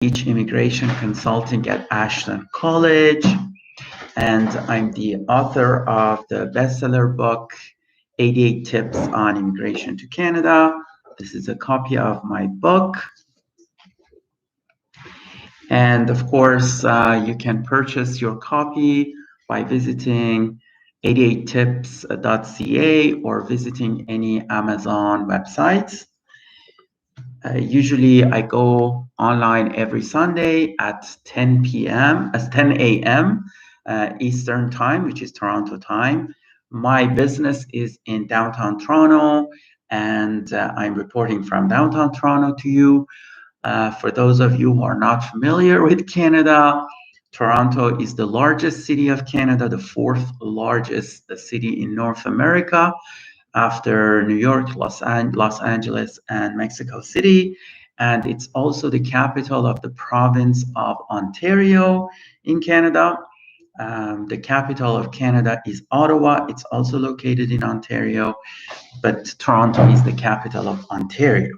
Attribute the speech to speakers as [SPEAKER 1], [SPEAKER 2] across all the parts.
[SPEAKER 1] teach immigration consulting at Ashton College, and I'm the author of the bestseller book, 88 Tips on Immigration to Canada. This is a copy of my book. And of course, you can purchase your copy by visiting 88tips.ca or visiting any Amazon websites. Usually I go online every Sunday at 10 a.m. Eastern time, which is Toronto time. My business is in downtown Toronto, and I'm reporting from downtown Toronto to you. For those of you who are not familiar with Canada, Toronto is the largest city of Canada, the fourth largest city in North America, after New York, Los Angeles, and Mexico City. And it's also the capital of the province of Ontario in Canada. The capital of Canada is Ottawa. It's also located in Ontario, but Toronto is the capital of Ontario.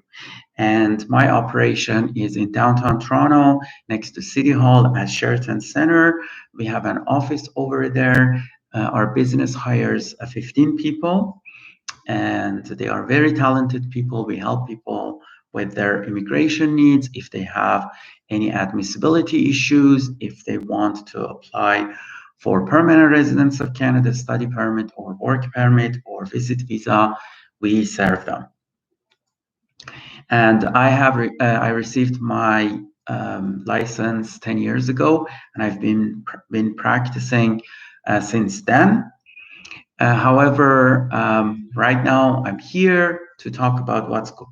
[SPEAKER 1] And my operation is in downtown Toronto, next to City Hall at Sheraton Center. We have an office over there. Our business hires 15 people, and they are very talented people. We help people with their immigration needs, if they have any admissibility issues, if they want to apply for permanent residence of Canada, study permit or work permit or visit visa, we serve them. And I received my license 10 years ago, and I've been practicing since then. However, right now I'm here to talk about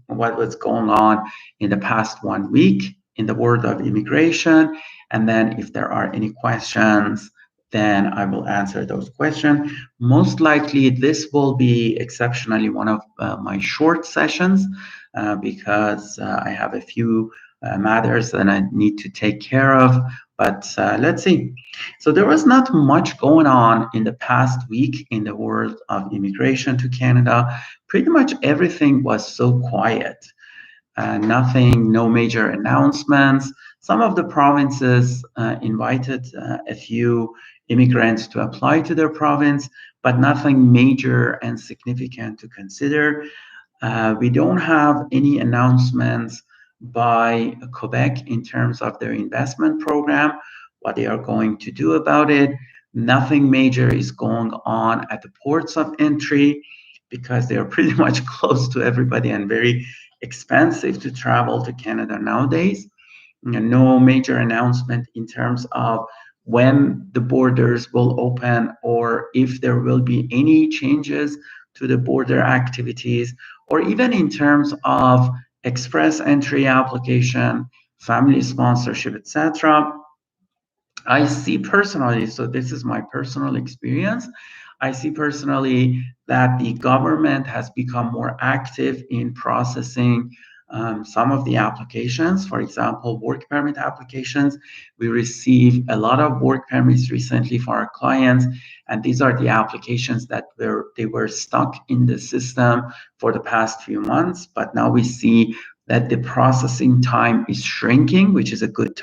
[SPEAKER 1] what was going on in the past 1 week in the world of immigration, and then if there are any questions, then I will answer those questions. Most likely, this will be exceptionally one of my short sessions because I have a few matters that I need to take care of. But let's see. So there was not much going on in the past week in the world of immigration to Canada. Pretty much everything was so quiet. Nothing, no major announcements. Some of the provinces invited a few immigrants to apply to their province, but nothing major and significant to consider. We don't have any announcements by Quebec in terms of their investment program, what they are going to do about it. Nothing major is going on at the ports of entry because they are pretty much close to everybody and very expensive to travel to Canada nowadays. No major announcement in terms of when the borders will open or if there will be any changes to the border activities, or even in terms of express entry application, family sponsorship, etc. I see personally, so this is my personal experience, I see personally that the government has become more active in processing some of the applications. For example, work permit applications. We receive a lot of work permits recently for our clients, and these are the applications that were stuck in the system for the past few months. But now we see that the processing time is shrinking, which is a good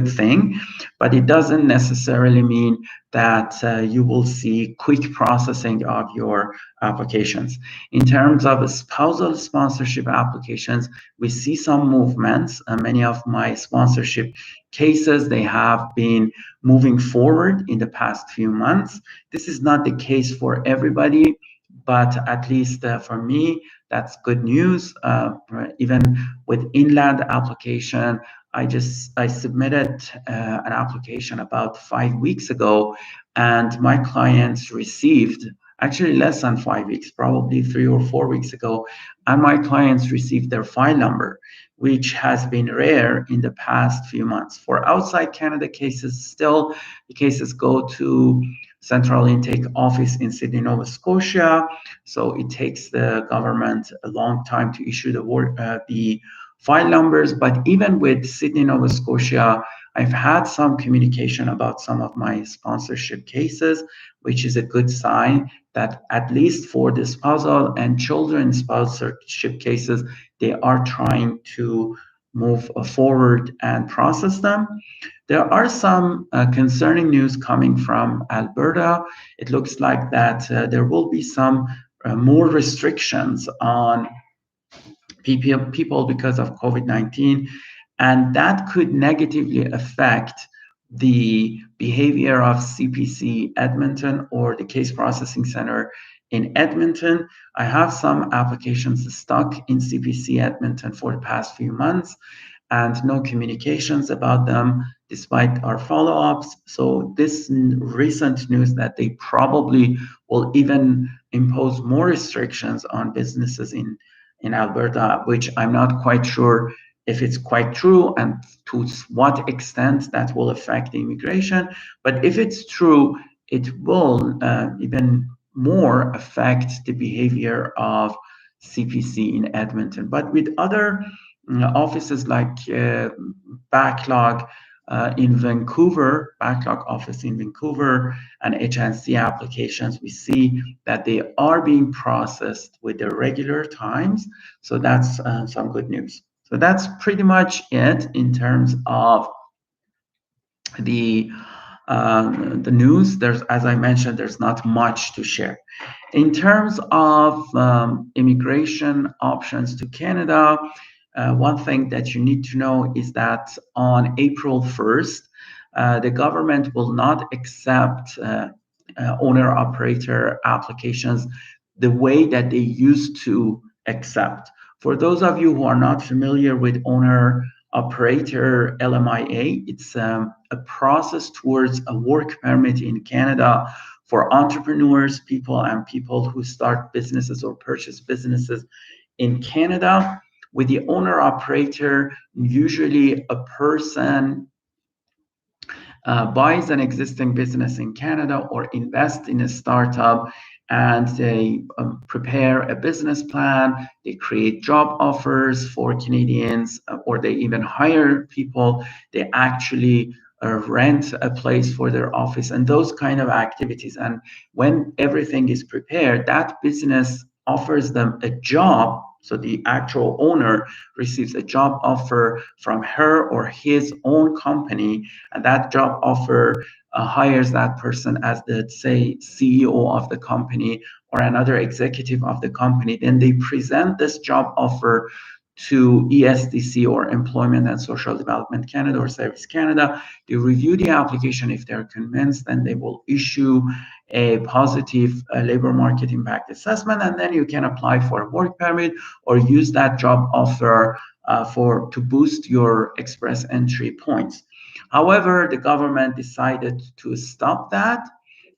[SPEAKER 1] thing, but it doesn't necessarily mean that you will see quick processing of your applications. In terms of spousal sponsorship applications, we see some movements. Many of my sponsorship cases, they have been moving forward in the past few months. This is not the case for everybody, but at least for me, that's good news. Even with inland application, I submitted an application about 5 weeks ago, and my clients received, actually less than 5 weeks, probably 3 or 4 weeks ago, and my clients received their file number, which has been rare in the past few months. For outside Canada cases, still the cases go to Central Intake Office in Sydney, Nova Scotia. So it takes the government a long time to issue the file numbers. But even with Sydney, Nova Scotia, I've had some communication about some of my sponsorship cases, which is a good sign that at least for the spousal and children sponsorship cases, they are trying to move forward and process them. There are some concerning news coming from Alberta. It looks like that there will be some more restrictions on people because of COVID-19, and that could negatively affect the behavior of CPC Edmonton or the Case Processing Center in Edmonton. I have some applications stuck in CPC Edmonton for the past few months and no communications about them despite our follow-ups. So this recent news that they probably will even impose more restrictions on businesses in Alberta, which I'm not quite sure if it's quite true and to what extent that will affect the immigration. But if it's true, it will even more affect the behavior of CPC in Edmonton. But with other offices like Backlog in Vancouver, Backlog office in Vancouver, and HNC applications, we see that they are being processed with the regular times. So that's some good news. So that's pretty much it in terms of the news. There's, as I mentioned, there's not much to share. In terms of immigration options to Canada, one thing that you need to know is that on April 1st, the government will not accept owner-operator applications the way that they used to accept. For those of you who are not familiar with owner-operator LMIA, it's a process towards a work permit in Canada for entrepreneurs, people who start businesses or purchase businesses in Canada. With the owner operator, usually a person buys an existing business in Canada or invests in a startup, and they prepare a business plan, they create job offers for Canadians, or they even hire people, they actually rent a place for their office and those kind of activities. And when everything is prepared, that business offers them a job. So the actual owner receives a job offer from her or his own company, and that job offer hires that person as the, say, CEO of the company or another executive of the company. Then they present this job offer to ESDC, or Employment and Social Development Canada, or Service Canada. They review the application. If they're convinced, then they will issue a positive labor market impact assessment, and then you can apply for a work permit or use that job offer to boost your express entry points. However, the government decided to stop that.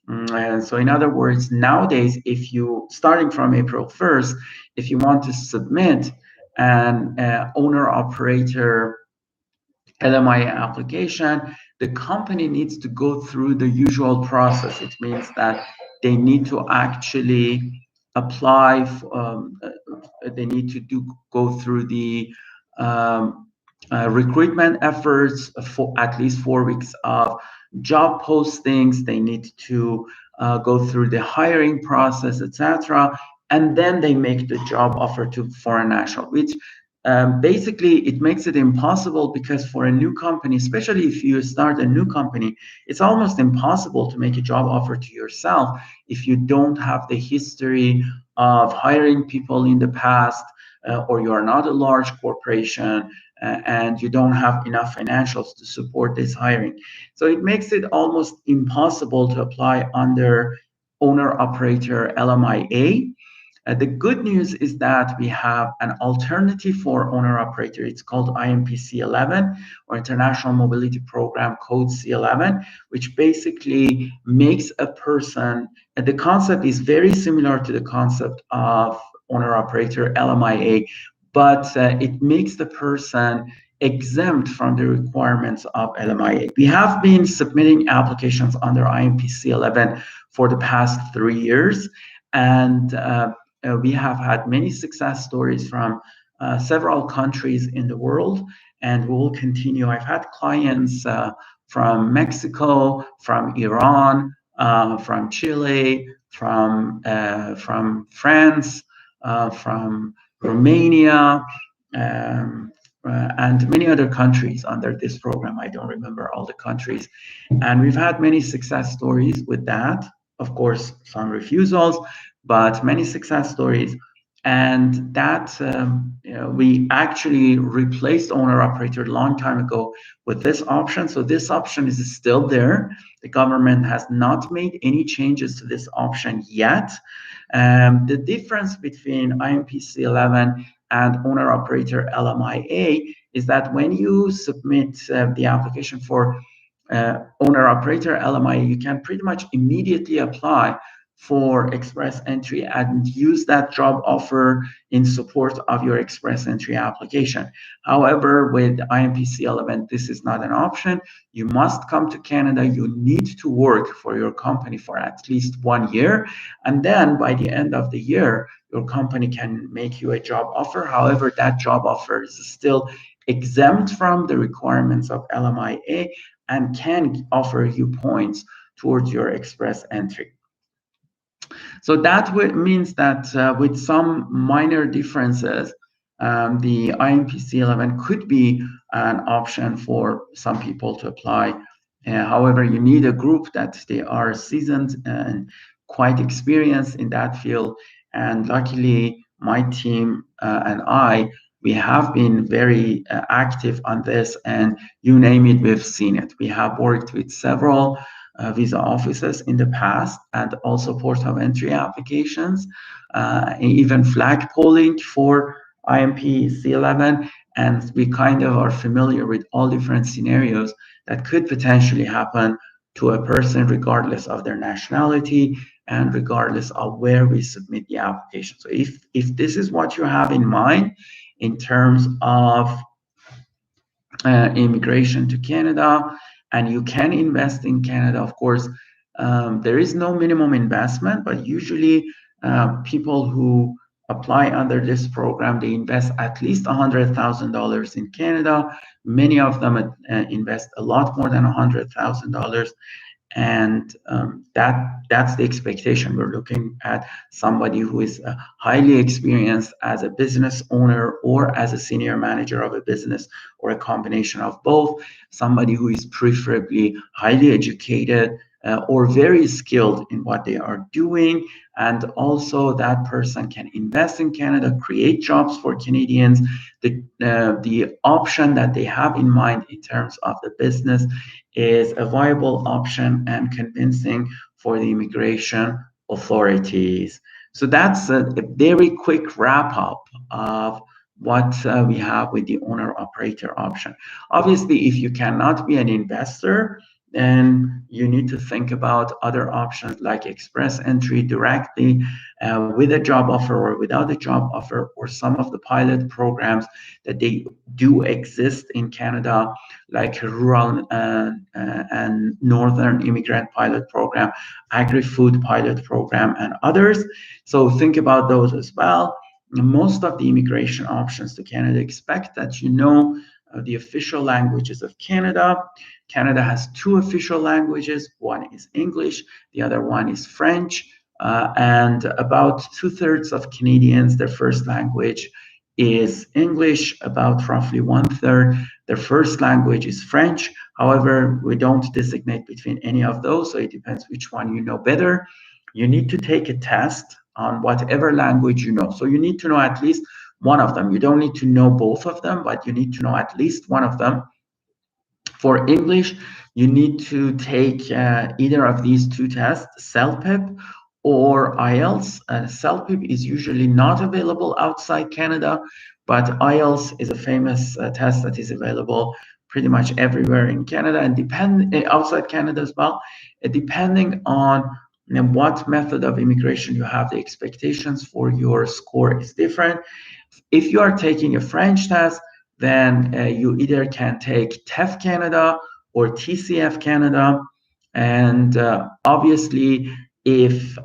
[SPEAKER 1] And so in other words, nowadays, if you, starting from April 1st, if you want to submit an owner-operator LMIA application, the company needs to go through the usual process. It means that they need to actually apply, they need to go through the recruitment efforts for at least 4 weeks of job postings. They need to go through the hiring process, etc. And then they make the job offer to foreign national, which basically it makes it impossible, because for a new company, especially if you start a new company, it's almost impossible to make a job offer to yourself if you don't have the history of hiring people in the past, or you are not a large corporation, and you don't have enough financials to support this hiring. So it makes it almost impossible to apply under owner-operator LMIA. The good news is that we have an alternative for owner-operator. It's called Imp C11, or International Mobility Program Code C11, which basically makes a person, the concept is very similar to the concept of owner-operator LMIA, but it makes the person exempt from the requirements of LMIA. We have been submitting applications under Imp C11 for the past 3 years, and we have had many success stories from several countries in the world, and we will continue. I've had clients from Mexico, from Iran, from Chile, from France, from Romania, and many other countries under this program. I don't remember all the countries. And we've had many success stories with that. Of course, some refusals, but many success stories. And that we actually replaced owner operator a long time ago with this option. So this option is still there. The government has not made any changes to this option yet. The difference between Imp C11 and owner operator LMIA is that when you submit the application for owner operator LMIA, you can pretty much immediately apply for express entry and use that job offer in support of your express entry application. However, with Imp C11, this is not an option. You must come to Canada. You need to work for your company for at least 1 year. And then by the end of the year, your company can make you a job offer. However, that job offer is still exempt from the requirements of LMIA and can offer you points towards your express entry. So that means that with some minor differences, the Imp C11 could be an option for some people to apply. However, you need a group that they are seasoned and quite experienced in that field. And luckily, my team and we have been very active on this, and you name it, we've seen it. We have worked with several visa offices in the past, and also port of entry applications, even flag polling for Imp C11, and we kind of are familiar with all different scenarios that could potentially happen to a person regardless of their nationality and regardless of where we submit the application. So if this is what you have in mind in terms of immigration to Canada, and you can invest in Canada, of course, there is no minimum investment, but usually people who apply under this program, they invest at least $100,000 in Canada. Many of them invest a lot more than $100,000. And that's the expectation. We're looking at somebody who is highly experienced as a business owner or as a senior manager of a business, or a combination of both. Somebody who is preferably highly educated or very skilled in what they are doing. And also that person can invest in Canada, create jobs for Canadians. The option that they have in mind in terms of the business is a viable option and convincing for the immigration authorities. So that's a very quick wrap up of what we have with the owner operator option. Obviously, if you cannot be an investor, then you need to think about other options like express entry directly with a job offer or without a job offer, or some of the pilot programs that they do exist in Canada, like rural and northern immigrant pilot program, agri-food pilot program, and others. So think about those as well. Most of the immigration options to Canada expect that you know the official languages of Canada. Canada has two official languages. One is English, the other one is French. And about 2/3 of Canadians, their first language is English. About roughly 1/3, their first language is French. However, we don't designate between any of those, so it depends which one you know better. You need to take a test on whatever language you know. So you need to know at least one of them. You don't need to know both of them, but you need to know at least one of them. For English, you need to take either of these two tests, CELPIP or IELTS. CELPIP is usually not available outside Canada, but IELTS is a famous test that is available pretty much everywhere in Canada, and outside Canada as well. Depending on what method of immigration you have, the expectations for your score is different. If you are taking a French test, then you either can take TEF Canada or TCF Canada. And obviously, if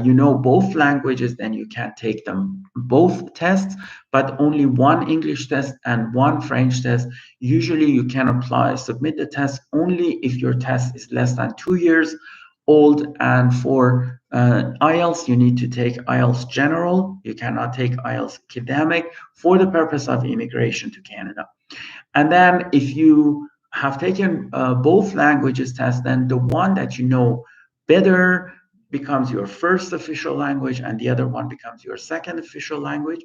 [SPEAKER 1] you know both languages, then you can take them both tests, but only one English test and one French test. Usually you can submit the test only if your test is less than 2 years old. And for IELTS, you need to take IELTS General. You cannot take IELTS Academic for the purpose of immigration to Canada. And then if you have taken both languages tests, then the one that you know better becomes your first official language, and the other one becomes your second official language.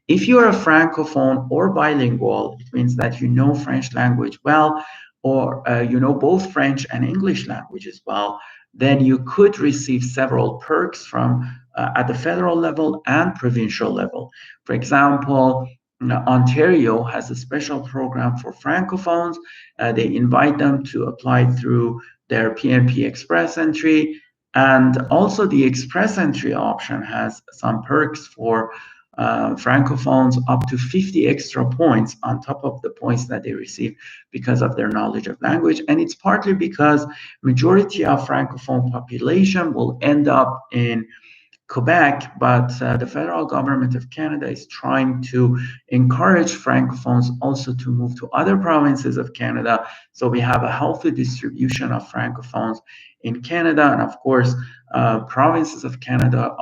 [SPEAKER 1] If you're a francophone or bilingual, it means that you know French language well, or you know both French and English languages well, then you could receive several perks from at the federal level and provincial level. For example, Ontario has a special program for francophones. They invite them to apply through their PMP Express entry. And also the Express entry option has some perks for francophones, up to 50 extra points on top of the points that they receive because of their knowledge of language. And it's partly because majority of francophone population will end up in Quebec, but the federal government of Canada is trying to encourage francophones also to move to other provinces of Canada. So we have a healthy distribution of francophones in Canada. And of course, provinces of Canada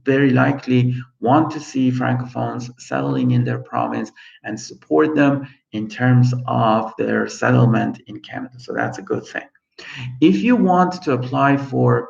[SPEAKER 1] very likely want to see francophones settling in their province and support them in terms of their settlement in Canada. So that's a good thing. If you want to apply for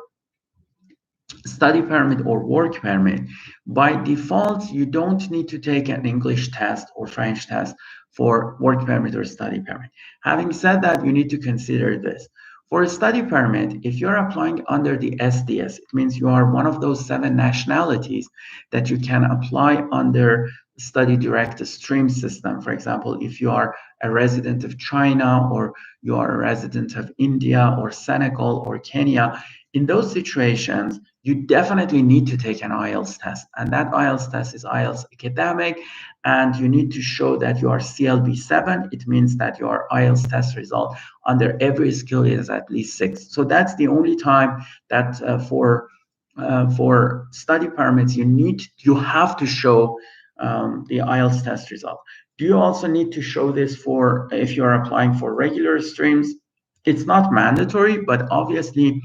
[SPEAKER 1] study permit or work permit, by default, you don't need to take an English test or French test for work permit or study permit. Having said that, you need to consider this. For a study permit, if you're applying under the SDS, it means you are one of those 7 nationalities that you can apply under study direct stream system. For example, if you are a resident of China, or you are a resident of India or Senegal or Kenya, in those situations, you definitely need to take an IELTS test. And that IELTS test is IELTS academic, and you need to show that you are CLB7. It means that your IELTS test result under every skill is at least 6. So that's the only time that for study permits, you have to show the IELTS test result. Do you also need to show this for if you're applying for regular streams? It's not mandatory, but obviously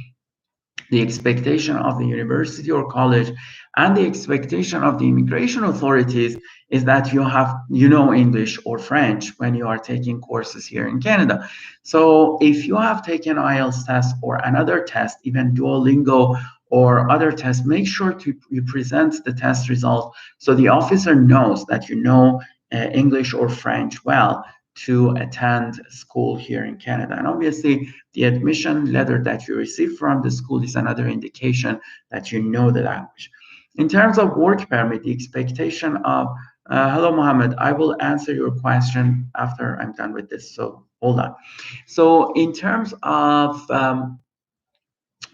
[SPEAKER 1] the expectation of the university or college and the expectation of the immigration authorities is that you know English or French when you are taking courses here in Canada. So if you have taken IELTS test or another test, even Duolingo or other tests, make sure you present the test result so the officer knows that you know English or French well to attend school here in Canada. And obviously, the admission letter that you receive from the school is another indication that you know the language. In terms of work permit, the expectation of, hello, Mohammed, I will answer your question after I'm done with this, so hold on. So in terms of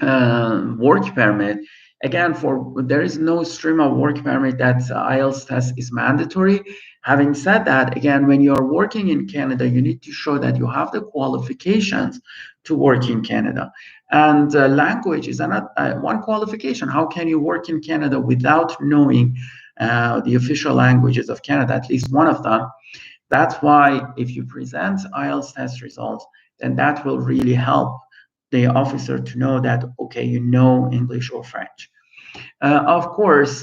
[SPEAKER 1] work permit, again, there is no stream of work permit that IELTS test is mandatory. Having said that, again, when you're working in Canada, you need to show that you have the qualifications to work in Canada. And language is one qualification. How can you work in Canada without knowing the official languages of Canada, at least one of them? That's why if you present IELTS test results, then that will really help the officer to know that, okay, you know English or French. Of course,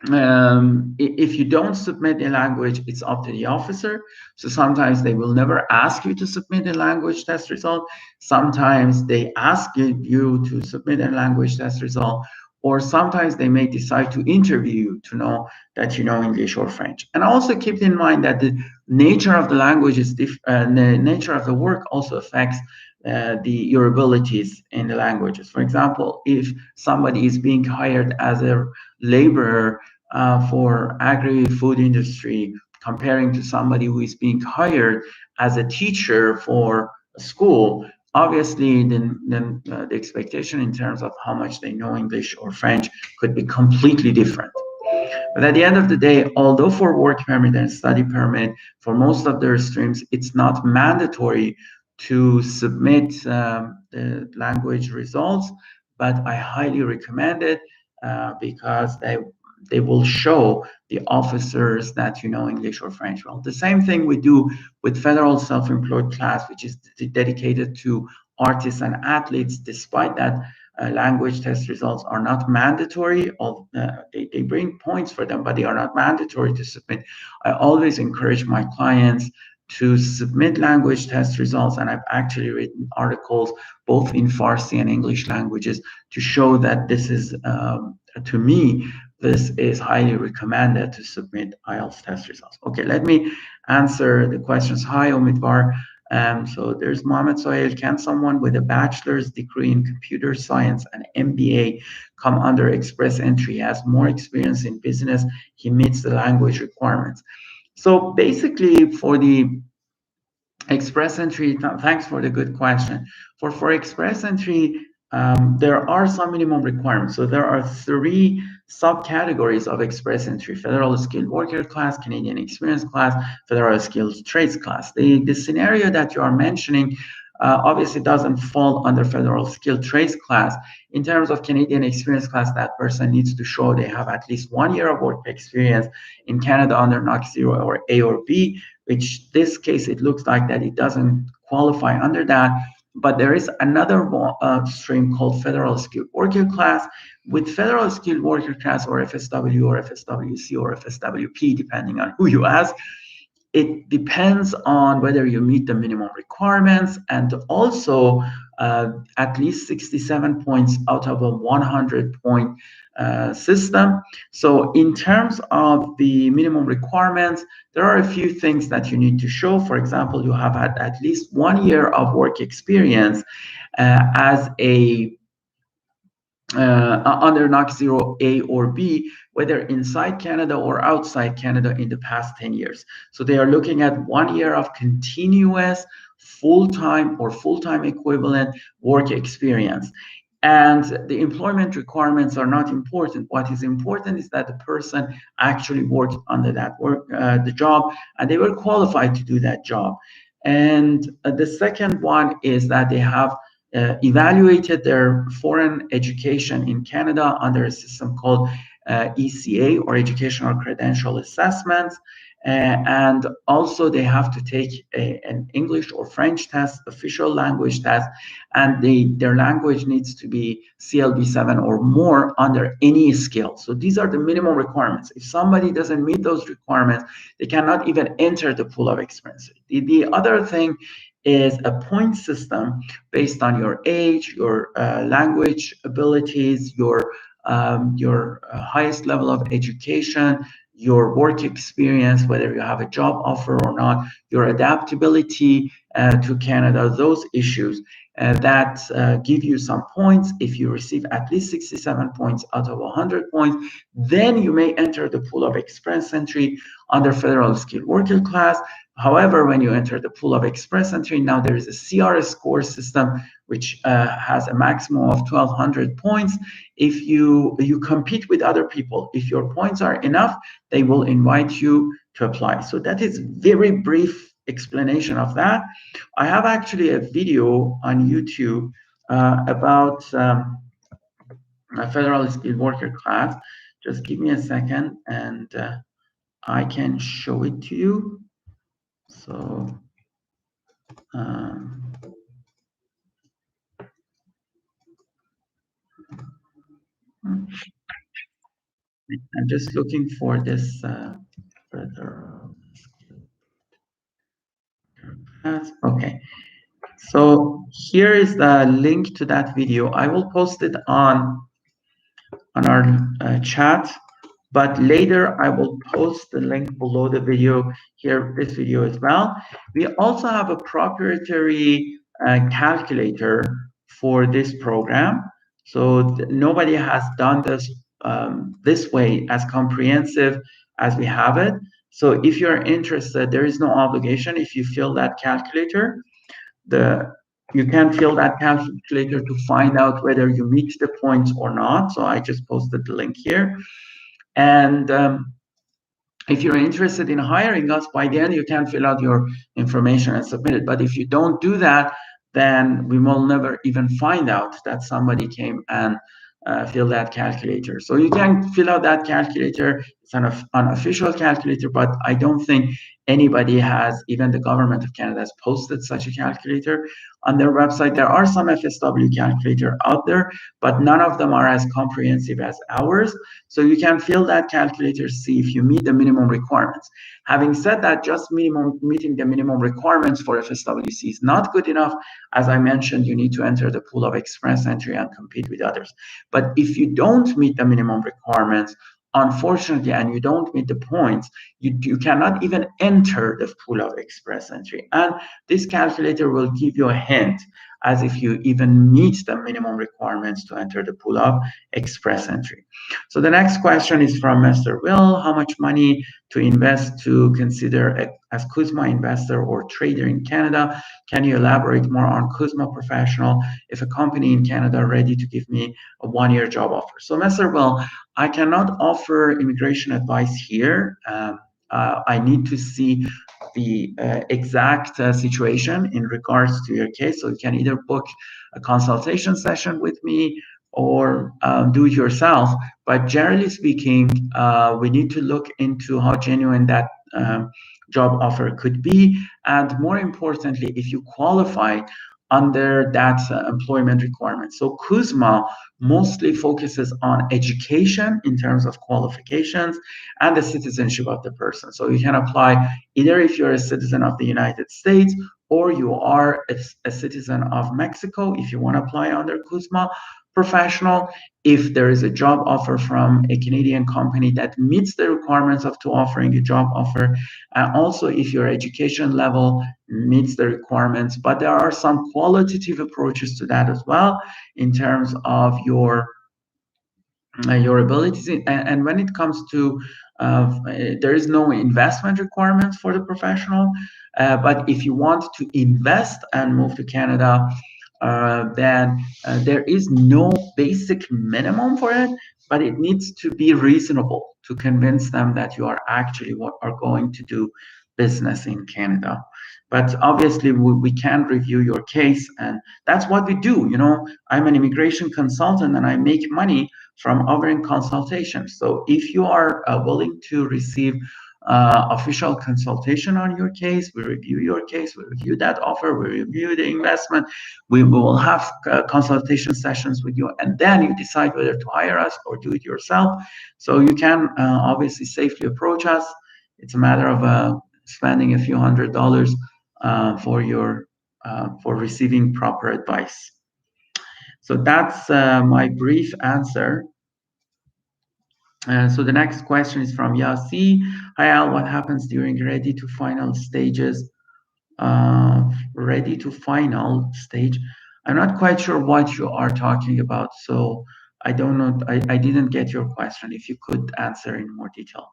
[SPEAKER 1] if you don't submit a language, it's up to the officer. So sometimes they will never ask you to submit a language test result. Sometimes they ask you to submit a language test result, or sometimes they may decide to interview you to know that you know English or French. And also keep in mind that the nature of the language is different. The nature of the work also affects your abilities in the languages. For example, if somebody is being hired as a laborer for agri-food industry, comparing to somebody who is being hired as a teacher for a school, obviously then the expectation in terms of how much they know English or French could be completely different. But at the end of the day, although for work permit and study permit, for most of their streams, it's not mandatory to submit the language results, but I highly recommend it because they will show the officers that you know English or French well. The same thing we do with federal self-employed class, which is dedicated to artists and athletes. Despite that, language test results are not mandatory. They bring points for them, but they are not mandatory to submit. I always encourage my clients to submit language test results, and I've actually written articles both in Farsi and English languages to show that this is, to me, this is highly recommended to submit IELTS test results. Okay, let me answer the questions. Hi, Omidvar. So there's Mohammed Sohail. Can someone with a bachelor's degree in computer science and MBA come under express entry? He has more experience in business. He meets the language requirements. So basically, for the express entry, thanks for the good question. For express entry, there are some minimum requirements. So there are 3 subcategories of express entry: federal skilled worker class, Canadian experience class, federal skilled trades class. The scenario that you are mentioning obviously doesn't fall under federal skilled trades class. In terms of Canadian experience class, that person needs to show they have at least 1 year of work experience in Canada under NOC 0 or A or B, which this case, it looks like that it doesn't qualify under that. But there is another stream called federal skilled worker class. With federal skilled worker class, or FSW or FSWC or FSWP, depending on who you ask, it depends on whether you meet the minimum requirements, and also at least 67 points out of a 100-point system. So in terms of the minimum requirements, there are a few things that you need to show. For example, you have had at least 1 year of work experience as a under NOC 0 A or B, whether inside Canada or outside Canada in the past 10 years. So they are looking at 1 year of continuous full-time or full-time equivalent work experience. And the employment requirements are not important. What is important is that the person actually worked under that work, the job, and they were qualified to do that job. And the second one is that they have evaluated their foreign education in Canada under a system called ECA, or Educational Credential Assessments. And also they have to take an English or French test, official language test, and their language needs to be CLB7 or more under any skill. So these are the minimum requirements. If somebody doesn't meet those requirements, they cannot even enter the pool of experience. The other thing is a point system based on your age, your language abilities, your highest level of education, your work experience, whether you have a job offer or not, your adaptability to Canada, those issues that give you some points. If you receive at least 67 points out of 100 points, then you may enter the pool of express entry under federal skilled worker class. However, when you enter the pool of express entry, now there is a CR score system which has a maximum of 1,200 points. If you compete with other people, if your points are enough, they will invite you to apply. So that is very brief explanation of that. I have actually a video on YouTube about a federal skilled worker class. Just give me a second and I can show it to you. So I'm just looking for this federal class. Okay. So here is the link to that video. I will post it on our chat, but later I will post the link below the video here, this video as well. We also have a proprietary calculator for this program. So nobody has done this this way as comprehensive as we have it. So if you're interested, there is no obligation. If you fill that calculator, you can fill that calculator to find out whether you meet the points or not. So I just posted the link here. And if you're interested in hiring us, by then you can fill out your information and submit it. But if you don't do that, then we will never even find out that somebody came and filled that calculator. So you can fill out that calculator. it's an unofficial calculator, but I don't think anybody has, even the government of Canada has posted such a calculator on their website. There are some FSW calculator out there, but none of them are as comprehensive as ours. So you can fill that calculator, see if you meet the minimum requirements. Having said that, just meeting the minimum requirements for FSWC is not good enough. As I mentioned, you need to enter the pool of express entry and compete with others. But if you don't meet the minimum requirements, unfortunately, and you don't meet the points, you cannot even enter the pool of express entry. And this calculator will give you a hint as if you even meet the minimum requirements to enter the pool of express entry. So the next question is from Mr. Will. How much money to invest to consider as Kuzma investor or trader in Canada? Can you elaborate more on Kuzma Professional if a company in Canada ready to give me a one-year job offer? So Mr. Will, I cannot offer immigration advice here. I need to see the exact situation in regards to your case. So you can either book a consultation session with me or do it yourself. But generally speaking, we need to look into how genuine that job offer could be. And more importantly, if you qualify under that employment requirement. So Kuzma mostly focuses on education in terms of qualifications and the citizenship of the person. So you can apply either if you're a citizen of the United States or you are a citizen of Mexico if you want to apply under Kuzma Professional. If there is a job offer from a Canadian company that meets the requirements of to offering a job offer, and also if your education level meets the requirements, but there are some qualitative approaches to that as well in terms of your abilities. And when it comes to there is no investment requirements for the professional, but if you want to invest and move to Canada, then there is no basic minimum for it, but it needs to be reasonable to convince them that you are actually are going to do business in Canada. But obviously, we can review your case, and that's what we do. You know, I'm an immigration consultant, and I make money from offering consultations. So if you are willing to receive official consultation on your case, we review your case, we review that offer, we review the investment, we will have consultation sessions with you, and then you decide whether to hire us or do it yourself. So you can obviously safely approach us. It's a matter of spending a few $100s for receiving proper advice. So that's my brief answer. So the next question is from Yasi. Hi Al, what happens during ready to final stages? Ready to final stage. I'm not quite sure what you are talking about, so I don't know. I didn't get your question. If you could answer in more detail.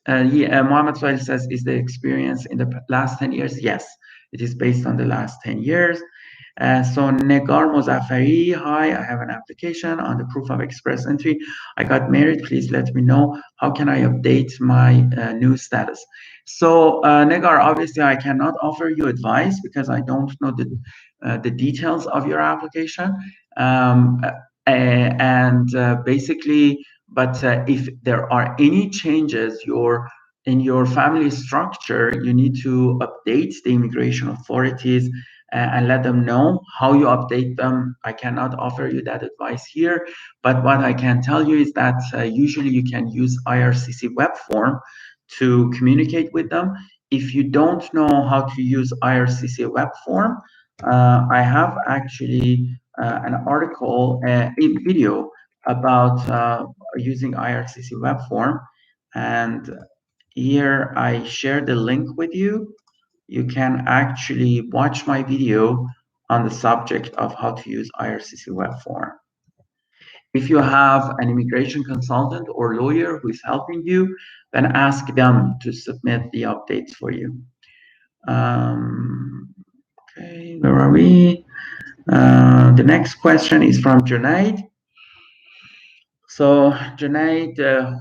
[SPEAKER 1] Mohammed Suhail says, is the experience in the last 10 years? Yes, it is based on the last 10 years. So Negar Mozaffari, hi, I have an application on the proof of express entry. I got married, please let me know. How can I update my new status? So Negar, obviously I cannot offer you advice because I don't know the details of your application. Basically, but if there are any changes in your family structure, you need to update the immigration authorities and let them know how you update them. I cannot offer you that advice here, but what I can tell you is that usually you can use IRCC web form to communicate with them. If you don't know how to use IRCC web form, I have actually an article, a video about using IRCC web form, and here I share the link with you. You can actually watch my video on the subject of how to use IRCC web form. If you have an immigration consultant or lawyer who is helping you, then ask them to submit the updates for you. Okay, where are we? The next question is from Junaid. So Junaid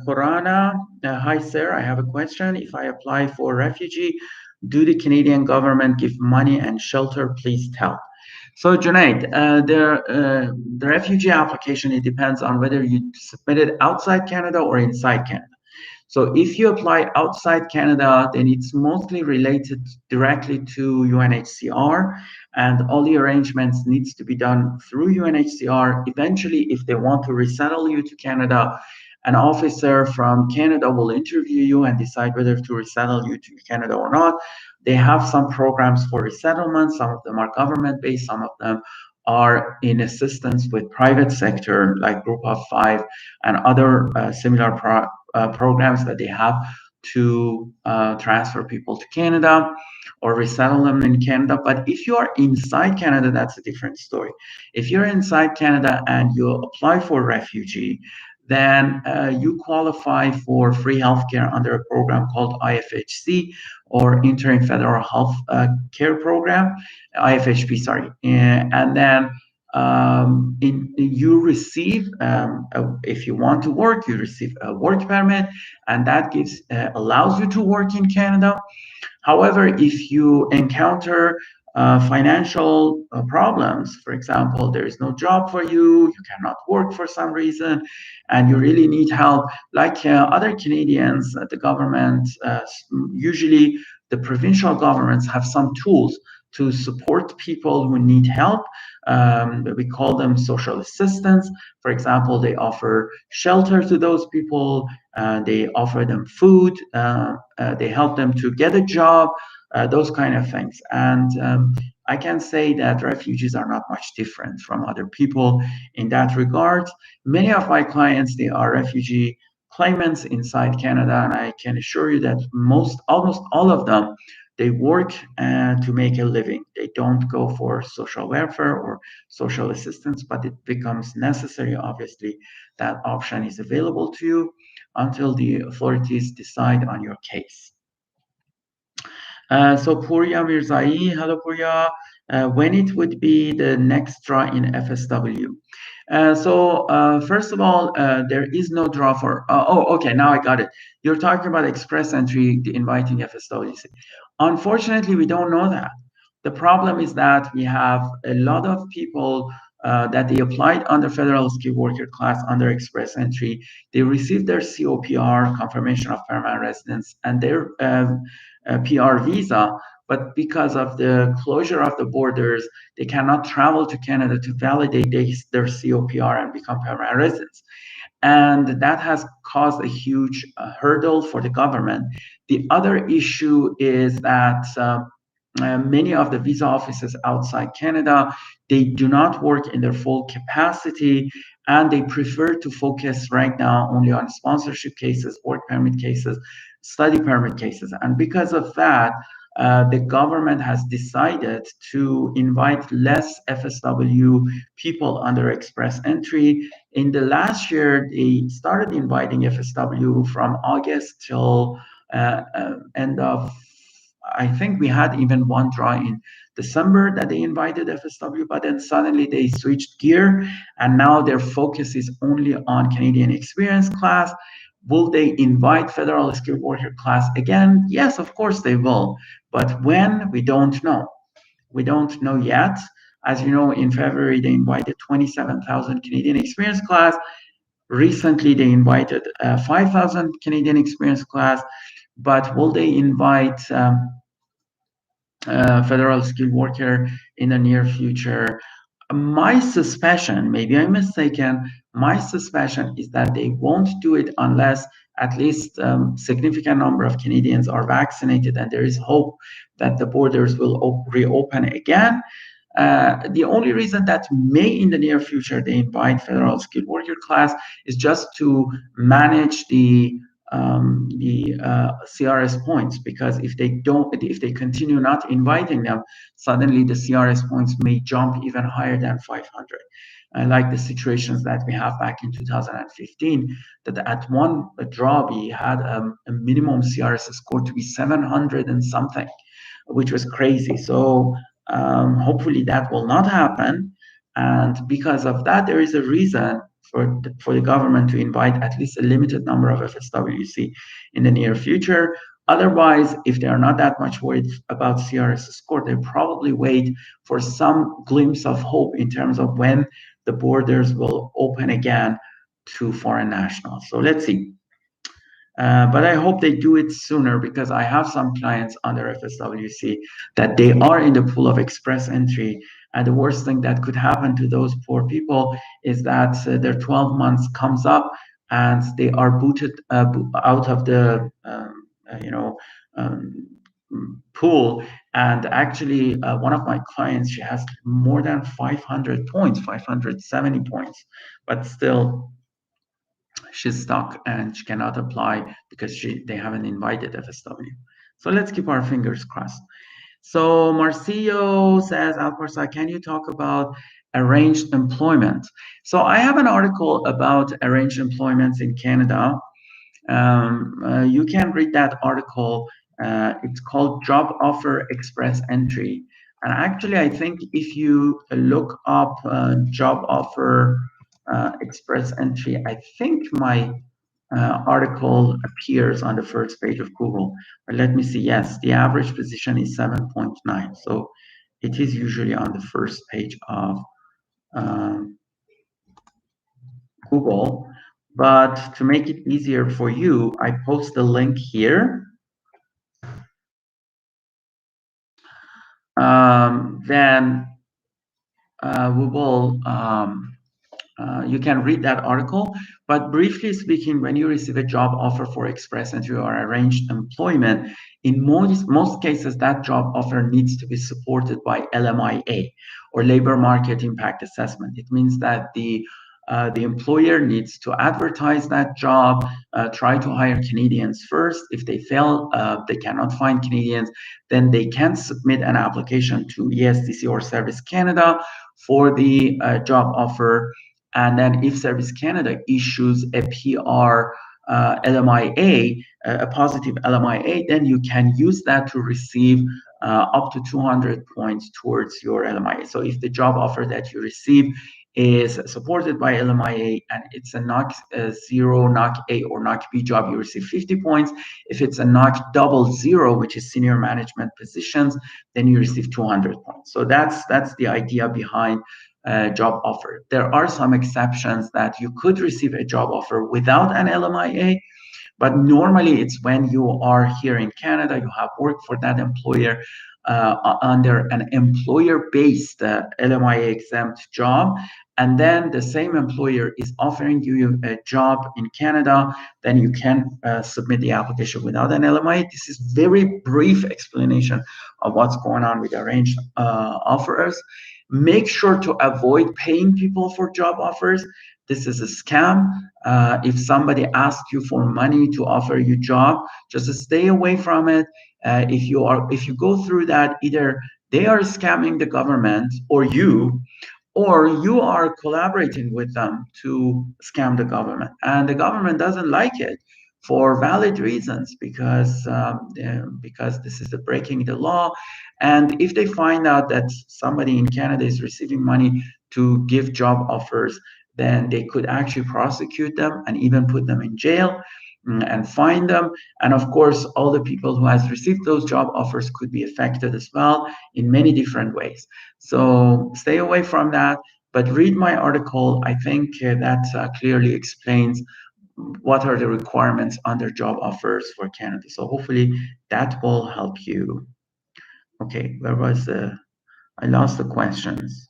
[SPEAKER 1] Khurana, hi sir, I have a question. If I apply for refugee, do the Canadian government give money and shelter? Please tell. So Junaid, the refugee application, it depends on whether you submit it outside Canada or inside Canada. So if you apply outside Canada, then it's mostly related directly to UNHCR, and all the arrangements needs to be done through UNHCR. Eventually, if they want to resettle you to Canada, an officer from Canada will interview you and decide whether to resettle you to Canada or not. They have some programs for resettlement. Some of them are government-based. Some of them are in assistance with private sector, like Group of Five and other similar programs that they have to transfer people to Canada or resettle them in Canada. But if you are inside Canada, that's a different story. If you're inside Canada and you apply for refugee, then you qualify for free healthcare under a program called IFHC, or Interim Federal Health Care Program, IFHP, sorry. And then you receive, if you want to work, you receive a work permit, and that allows you to work in Canada. However, if you encounter financial problems, for example, there is no job for you, you cannot work for some reason, and you really need help, like other Canadians, the government, usually the provincial governments have some tools to support people who need help. We call them social assistance. For example, they offer shelter to those people, they offer them food, they help them to get a job, those kind of things. And I can say that refugees are not much different from other people in that regard. Many of my clients, they are refugee claimants inside Canada, and I can assure you that almost all of them, they work to make a living. They don't go for social welfare or social assistance, but it becomes necessary, obviously, that option is available to you until the authorities decide on your case. So Purya Mirzai, hello Purya. When it would be the next draw in FSW? First of all, there is no draw for, okay, now I got it. You're talking about express entry, the inviting FSWC. Unfortunately, we don't know that. The problem is that we have a lot of people that they applied under federal skilled worker class under express entry. They received their COPR, confirmation of permanent residence, and their PR visa, but because of the closure of the borders, they cannot travel to Canada to validate their COPR and become permanent residents. And that has caused a huge hurdle for the government. The other issue is that many of the visa offices outside Canada, they do not work in their full capacity, and they prefer to focus right now only on sponsorship cases, work permit cases, study permit cases. And because of that, the government has decided to invite less FSW people under express entry. In the last year, they started inviting FSW from August till end of, I think we had even one draw in December that they invited FSW, but then suddenly they switched gear, and now their focus is only on Canadian experience class. Will they invite federal skilled worker class again? Yes, of course they will. But when, we don't know. We don't know yet. As you know, in February, they invited 27,000 Canadian experience class. Recently, they invited 5,000 Canadian experience class. But will they invite federal skilled worker in the near future? My suspicion, maybe I'm mistaken, my suspicion is that they won't do it unless at least significant number of Canadians are vaccinated and there is hope that the borders will reopen again. The only reason that may in the near future they invite federal skilled worker class is just to manage the CRS points, because if they continue not inviting them, suddenly the CRS points may jump even higher than 500. Like the situations that we have back in 2015, that at one draw we had a minimum CRS score to be 700 and something, which was crazy. So hopefully that will not happen. And because of that, there is a reason for the government to invite at least a limited number of FSWC in the near future. Otherwise, if they are not that much worried about CRS score, they probably wait for some glimpse of hope in terms of when the borders will open again to foreign nationals. So let's see. But I hope they do it sooner, because I have some clients under FSWC that they are in the pool of express entry. And the worst thing that could happen to those poor people is that their 12 months comes up and they are booted out of the um, pool. And actually, one of my clients, she has more than 500 points, 570 points, but still she's stuck and she cannot apply because they haven't invited FSW. So let's keep our fingers crossed. So Marcio says, Parsai, can you talk about arranged employment? So I have an article about arranged employments in Canada. You can read that article. It's called Job Offer Express Entry. And actually, I think if you look up job offer express entry, I think my article appears on the first page of Google. But let me see. Yes, the average position is 7.9. So it is usually on the first page of Google. But to make it easier for you, I post the link here. Then we will you can read that article. But briefly speaking, when you receive a job offer for express entry or arranged employment, in most cases, that job offer needs to be supported by LMIA, or Labor Market Impact Assessment. It means that the employer needs to advertise that job, try to hire Canadians first. If they fail, they cannot find Canadians, then they can submit an application to ESDC or Service Canada for the job offer. And then if Service Canada issues a PR LMIA, a positive LMIA, then you can use that to receive up to 200 points towards your LMIA. So if the job offer that you receive is supported by LMIA and it's a NOC 0, NOC A, or NOC B job, you receive 50 points. If it's a NOC 00, which is senior management positions, then you receive 200 points. So that's the idea behind job offer. There are some exceptions that you could receive a job offer without an LMIA, but normally it's when you are here in Canada, you have worked for that employer under an employer-based LMIA exempt job, and then the same employer is offering you a job in Canada, then you can submit the application without an LMIA. This is very brief explanation of what's going on with arranged offers. Make sure to avoid paying people for job offers. This is a scam. If somebody asks you for money to offer you a job, just stay away from it. If you go through that, either they are scamming the government or you are collaborating with them to scam the government, and the government doesn't like it for valid reasons, because this is breaking the law. And if they find out that somebody in Canada is receiving money to give job offers, then they could actually prosecute them and even put them in jail and fine them. And of course, all the people who has received those job offers could be affected as well in many different ways. So stay away from that, but read my article. I think that clearly explains what are the requirements under job offers for Canada. So hopefully that will help you. Okay, where was I lost the questions.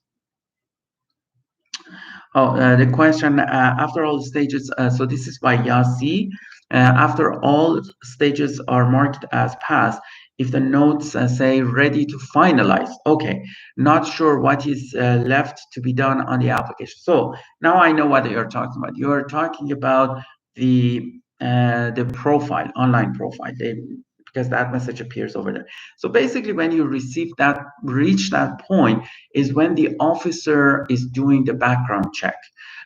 [SPEAKER 1] Oh, the question, after all stages, so this is by Yasi. After all stages are marked as passed, if the notes say ready to finalize, okay, not sure what is left to be done on the application. So now I know what you're talking about. You're talking about the profile, online profile, because that message appears over there. So basically, when you reach that point, is when the officer is doing the background check.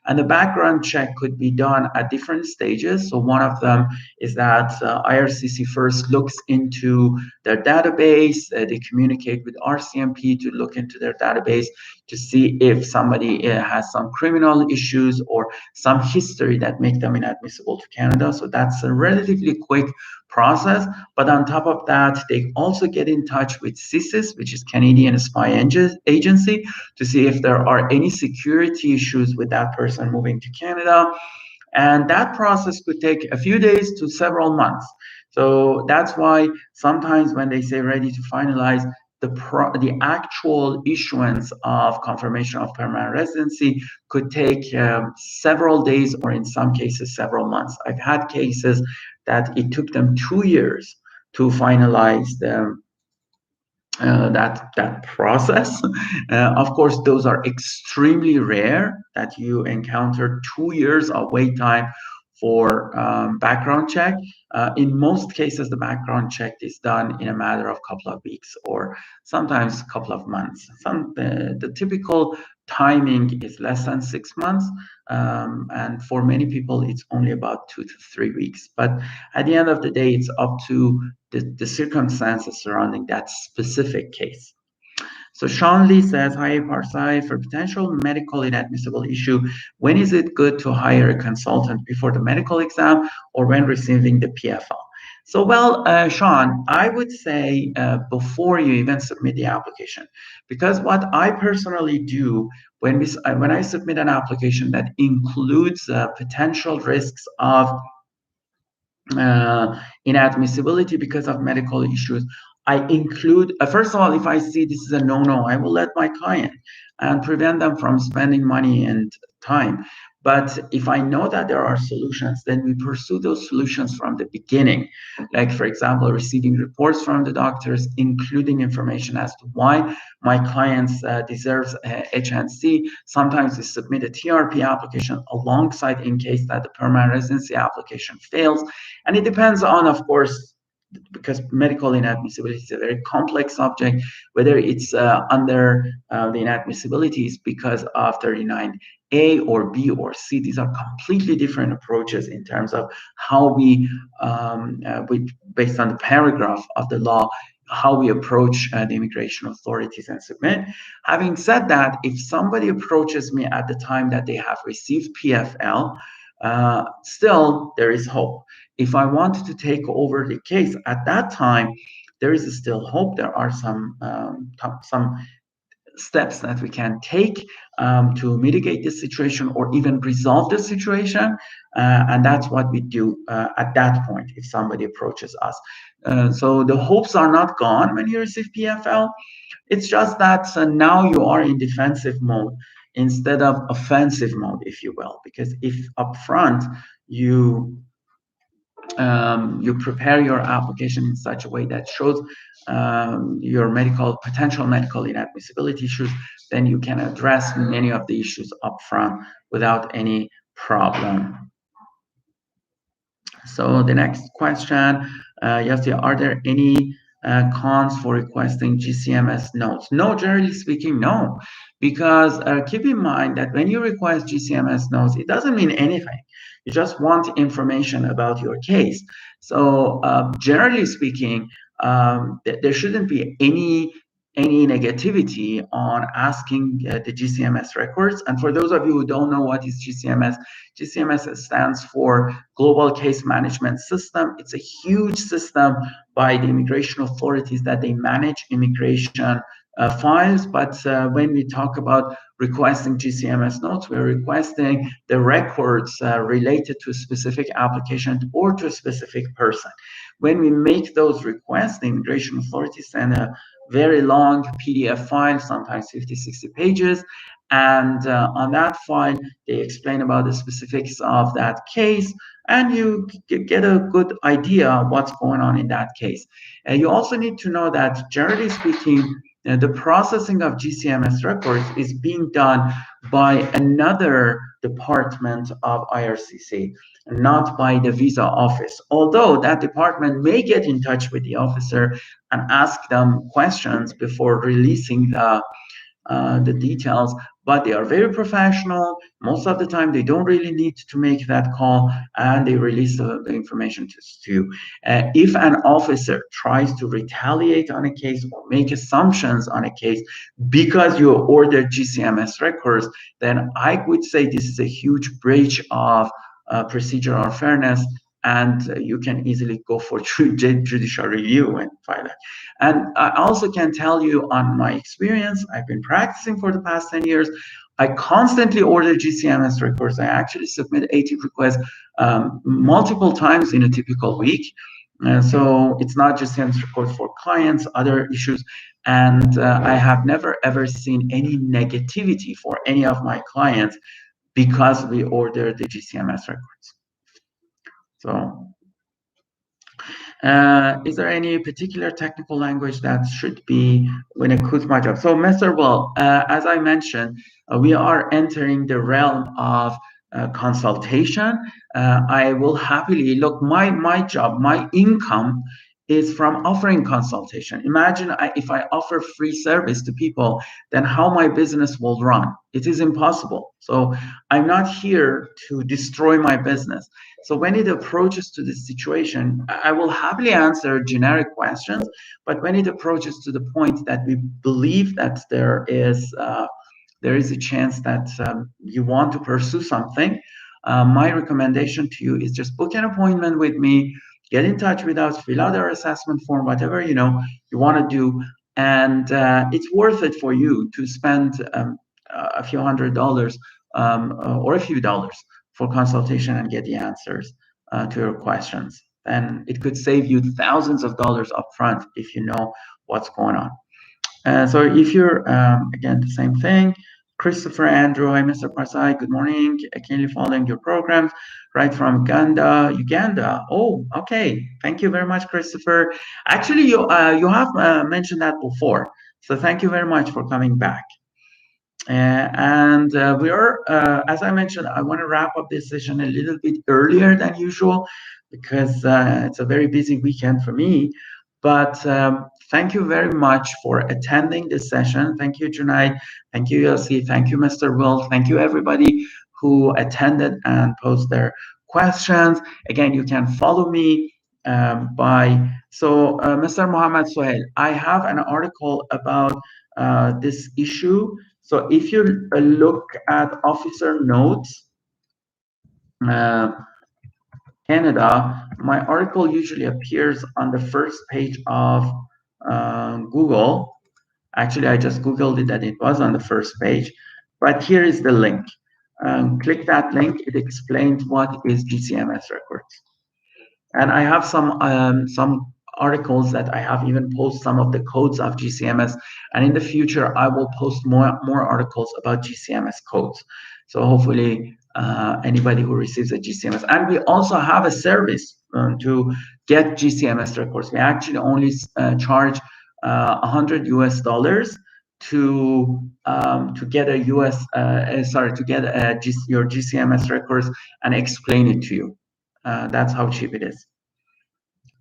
[SPEAKER 1] And the background check could be done at different stages. So one of them is that IRCC first looks into their database. They communicate with RCMP to look into their database to see if somebody has some criminal issues or some history that make them inadmissible to Canada. So that's a relatively quick process. But on top of that, they also get in touch with CSIS, which is Canadian Spy Agency, to see if there are any security issues with that person moving to Canada. And that process could take a few days to several months. So that's why sometimes when they say ready to finalize, the actual issuance of confirmation of permanent residency could take several days, or in some cases several months. I've had cases that it took them 2 years to finalize that process. Of course, those are extremely rare that you encounter 2 years of wait time for background check. In most cases, the background check is done in a matter of a couple of weeks or sometimes a couple of months. The typical timing is less than 6 months, and for many people, it's only about 2 to 3 weeks. But at the end of the day, it's up to the circumstances surrounding that specific case. So Sean Lee says, hi, Parsai, for potential medical inadmissible issue, when is it good to hire a consultant, before the medical exam or when receiving the PFL? So, well, Sean, I would say before you even submit the application, because what I personally do when I submit an application that includes potential risks of inadmissibility because of medical issues, I include, first of all, if I see this is a no-no, I will let my client and prevent them from spending money and time. But if I know that there are solutions, then we pursue those solutions from the beginning. Like, for example, receiving reports from the doctors, including information as to why my clients deserves HNC. Sometimes we submit a TRP application alongside in case that the permanent residency application fails. And it depends on, of course, because medical inadmissibility is a very complex subject, whether it's under the inadmissibilities because of 39A or B or C. These are completely different approaches in terms of how we based on the paragraph of the law, how we approach the immigration authorities and submit. Having said that, if somebody approaches me at the time that they have received PFL, still there is hope. If I wanted to take over the case at that time, there is still hope. There are some steps that we can take to mitigate the situation or even resolve the situation. And that's what we do at that point if somebody approaches us. So the hopes are not gone when you receive PFL. It's just that now you are in defensive mode instead of offensive mode, if you will. Because if upfront you prepare your application in such a way that shows your potential medical inadmissibility issues, then you can address many of the issues upfront without any problem. So the next question, Yassi, are there any cons for requesting GCMS notes? No, generally speaking, no. Because keep in mind that when you request GCMS notes, it doesn't mean anything. You just want information about your case. So generally speaking, there shouldn't be any negativity on asking the GCMS records. And for those of you who don't know what is GCMS, GCMS stands for Global Case Management System. It's a huge system by the immigration authorities that they manage immigration files. But when we talk about requesting GCMS notes, we're requesting the records related to a specific application or to a specific person. When we make those requests, the immigration authorities send a very long PDF file, sometimes 50, 60 pages. And on that file, they explain about the specifics of that case, and you get a good idea of what's going on in that case. And you also need to know that, generally speaking, the processing of GCMS records is being done by another department of IRCC, not by the visa office. Although that department may get in touch with the officer and ask them questions before releasing the details, but they are very professional. Most of the time, they don't really need to make that call, and they release the information to you. If an officer tries to retaliate on a case or make assumptions on a case because you ordered GCMS records, then I would say this is a huge breach of procedural fairness, and you can easily go for judicial review and file that. And I also can tell you on my experience, I've been practicing for the past 10 years. I constantly order GCMS records. I actually submit ATIP requests multiple times in a typical week. So it's not just GCMS records for clients, other issues. And I have never ever seen any negativity for any of my clients because we order the GCMS records. So is there any particular technical language that should be when it could my job? So Mr. Well, as I mentioned, we are entering the realm of consultation. I will happily look, my job, my income is from offering consultation. Imagine if I offer free service to people, then how my business will run. It is impossible. So I'm not here to destroy my business. So when it approaches to this situation, I will happily answer generic questions, but when it approaches to the point that we believe that there is a chance that you want to pursue something, my recommendation to you is just book an appointment with me, get in touch with us, fill out our assessment form, whatever you want to do, and it's worth it for you to spend a few $100s or a few dollars for consultation and get the answers to your questions. And it could save you thousands of dollars upfront if you know what's going on. So if you're, again, the same thing, Christopher Andrew, hi, Mr. Parsai, good morning. Can you following your programs right from Uganda? Oh, okay. Thank you very much, Christopher. Actually, you have mentioned that before. So thank you very much for coming back. And we are, as I mentioned, I want to wrap up this session a little bit earlier than usual because it's a very busy weekend for me. But thank you very much for attending this session. Thank you, Junaid. Thank you, Yossi. Thank you, Mr. Will. Thank you, everybody who attended and posed their questions. Again, you can follow me Mr. Mohammed Sohail, I have an article about this issue. So if you look at officer notes, Canada, my article usually appears on the first page of Google. Actually, I just Googled it and it was on the first page, but here is the link. Click that link, it explains what is GCMS records. And I have some articles that I have even posted some of the codes of GCMS, and in the future I will post more articles about GCMS codes. So hopefully anybody who receives a GCMS, and we also have a service to get GCMS records. We actually only charge $100 US to get a your GCMS records and explain it to you. That's how cheap it is.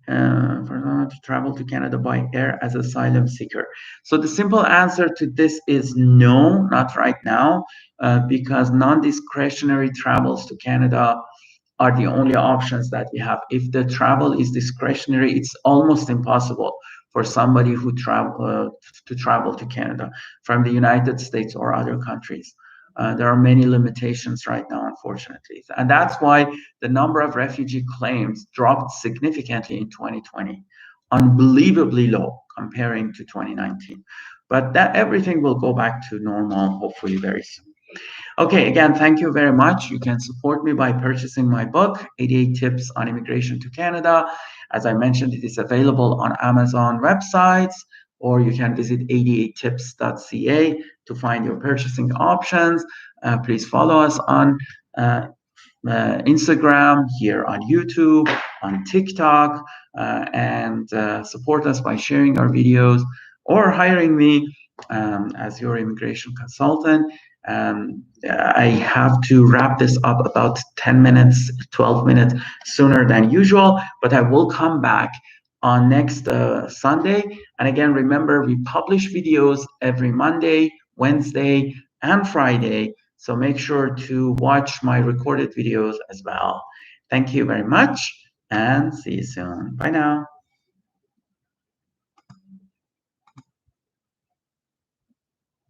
[SPEAKER 1] To travel to Canada by air as asylum seeker. So the simple answer to this is no, not right now, because non-discretionary travels to Canada are the only options that we have. If the travel is discretionary, it's almost impossible for somebody who to travel to Canada from the United States or other countries. There are many limitations right now, unfortunately. And that's why the number of refugee claims dropped significantly in 2020, unbelievably low comparing to 2019. But that everything will go back to normal, hopefully very soon. Okay, again, thank you very much. You can support me by purchasing my book, 88 Tips on Immigration to Canada. As I mentioned, it is available on Amazon websites, or you can visit 88tips.ca to find your purchasing options. Please follow us on Instagram, here on YouTube, on TikTok, and support us by sharing our videos or hiring me as your immigration consultant. I have to wrap this up about 10 minutes, 12 minutes sooner than usual, but I will come back on next Sunday. And again, remember, we publish videos every Monday, Wednesday, and Friday. So make sure to watch my recorded videos as well. Thank you very much and see you soon. Bye now.